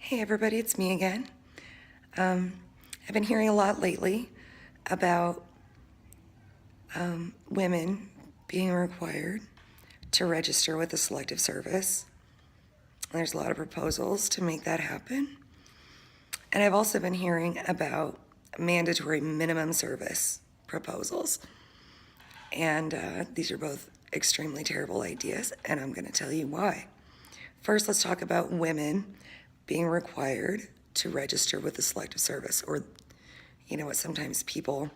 Hey everybody, it's me again. I've been hearing a lot lately about women being required to register with the selective service. There's a lot of proposals to make that happen. And I've also been hearing about mandatory minimum service proposals. And these are both extremely terrible ideas, and I'm going to tell you why. First, let's talk about women being required to register with the selective service, or you know what, sometimes people,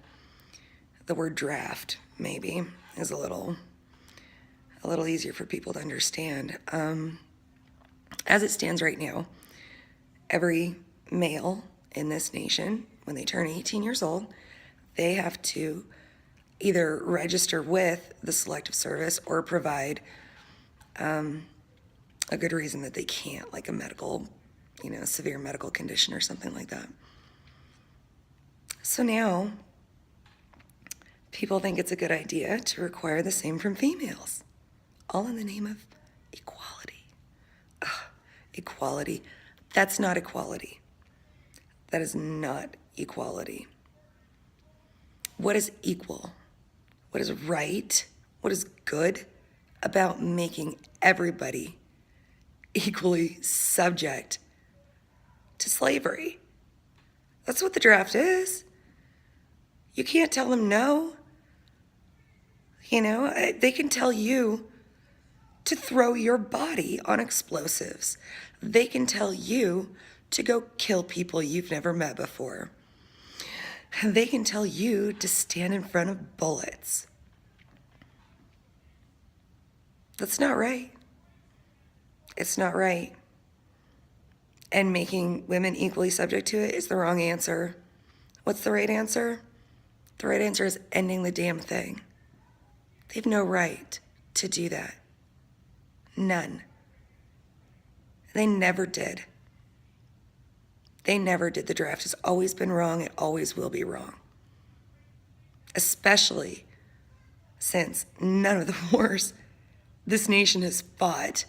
the word draft maybe is a little easier for people to understand. As it stands right now, every male in this nation, when they turn 18 years old, they have to either register with the selective service or provide a good reason that they can't, like a medical, severe medical condition or something like that. So now, people think it's a good idea to require the same from females, all in the name of equality. Ugh, equality. That's not equality. That is not equality. What is equal? What is right? What is good about making everybody equally subject to slavery? That's what the draft is. You can't tell them no. They can tell you to throw your body on explosives. They can tell you to go kill people you've never met before. They can tell you to stand in front of bullets. That's not right. It's not right. And making women equally subject to it is the wrong answer. What's the right answer? The right answer is ending the damn thing. They have no right to do that. None. They never did. They never did. The draft has always been wrong. It always will be wrong. Especially since none of the wars this nation has fought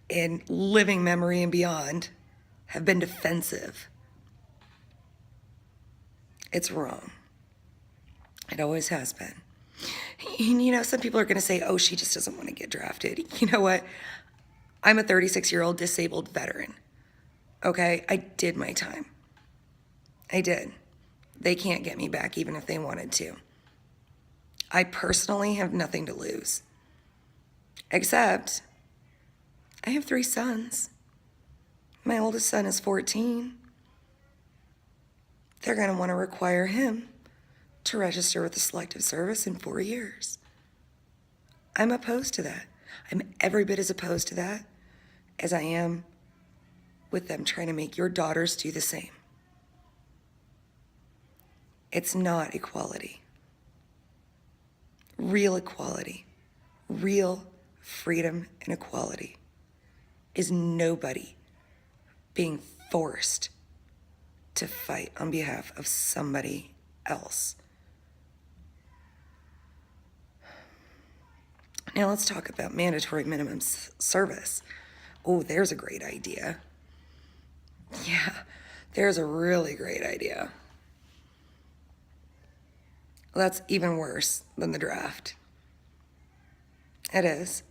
in living memory and beyond have been defensive. It's wrong. It always has been. And, some people are going to say, oh, she just doesn't want to get drafted. You know what? I'm a 36-year-old disabled veteran. Okay? I did my time. I did. They can't get me back even if they wanted to. I personally have nothing to lose. Except I have 3 sons. My oldest son is 14. They're going to want to require him to register with the selective service in 4 years. I'm opposed to that. I'm every bit as opposed to that as I am with them trying to make your daughters do the same. It's not equality. Real equality, real freedom and equality is nobody being forced to fight on behalf of somebody else. Now let's talk about mandatory minimum service. Oh, there's a great idea. Yeah, there's a really great idea. Well, that's even worse than the draft. It is.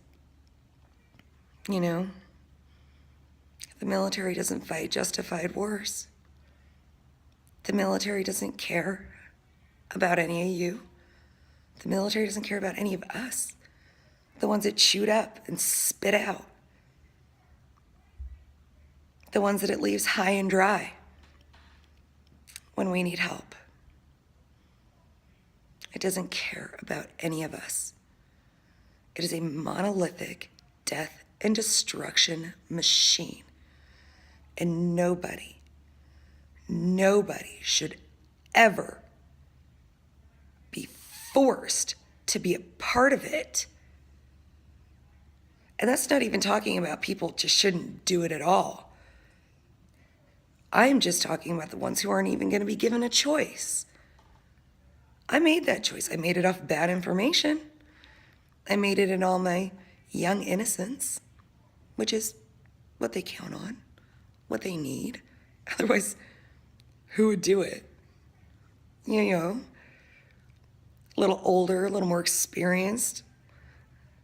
The military doesn't fight justified wars. The military doesn't care about any of you. The military doesn't care about any of us. The ones that shoot up and spit out. The ones that it leaves high and dry when we need help. It doesn't care about any of us. It is a monolithic death and destruction machine. And nobody should ever be forced to be a part of it. And that's not even talking about people just shouldn't do it at all. I'm just talking about the ones who aren't even going to be given a choice. I made that choice. I made it off bad information. I made it in all my young innocence, which is what they count on. what they need. Otherwise, who would do it? You know, a little older, a little more experienced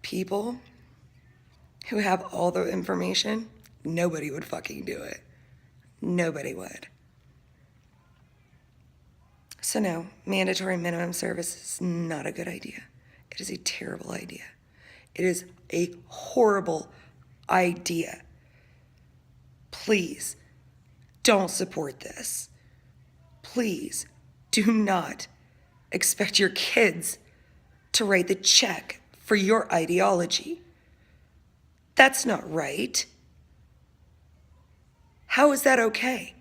people who have all the information. Nobody would fucking do it. Nobody would. So no, mandatory minimum service is not a good idea. It is a terrible idea. It is a horrible idea. Please don't support this. Please do not expect your kids to write the check for your ideology. That's not right. How is that okay?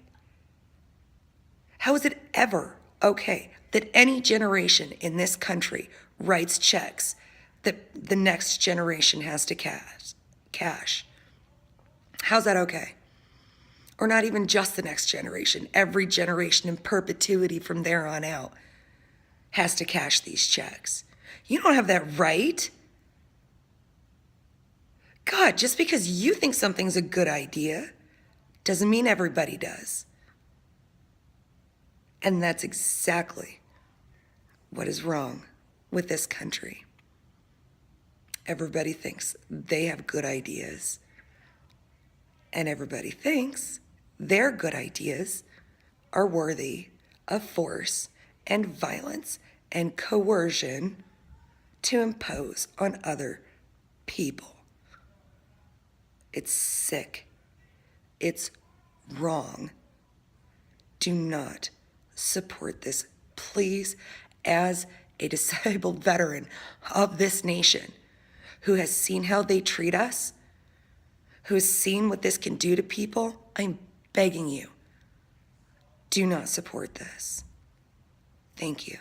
How is it ever okay that any generation in this country writes checks that the next generation has to cash? How's that okay? Or not even just the next generation. Every generation in perpetuity from there on out has to cash these checks. You don't have that right. God, just because you think something's a good idea doesn't mean everybody does. And that's exactly what is wrong with this country. Everybody thinks they have good ideas, and everybody thinks their good ideas are worthy of force and violence and coercion to impose on other people. It's sick. It's wrong. Do not support this, please, as a disabled veteran of this nation who has seen how they treat us, who has seen what this can do to people. I'm begging you, do not support this. Thank you.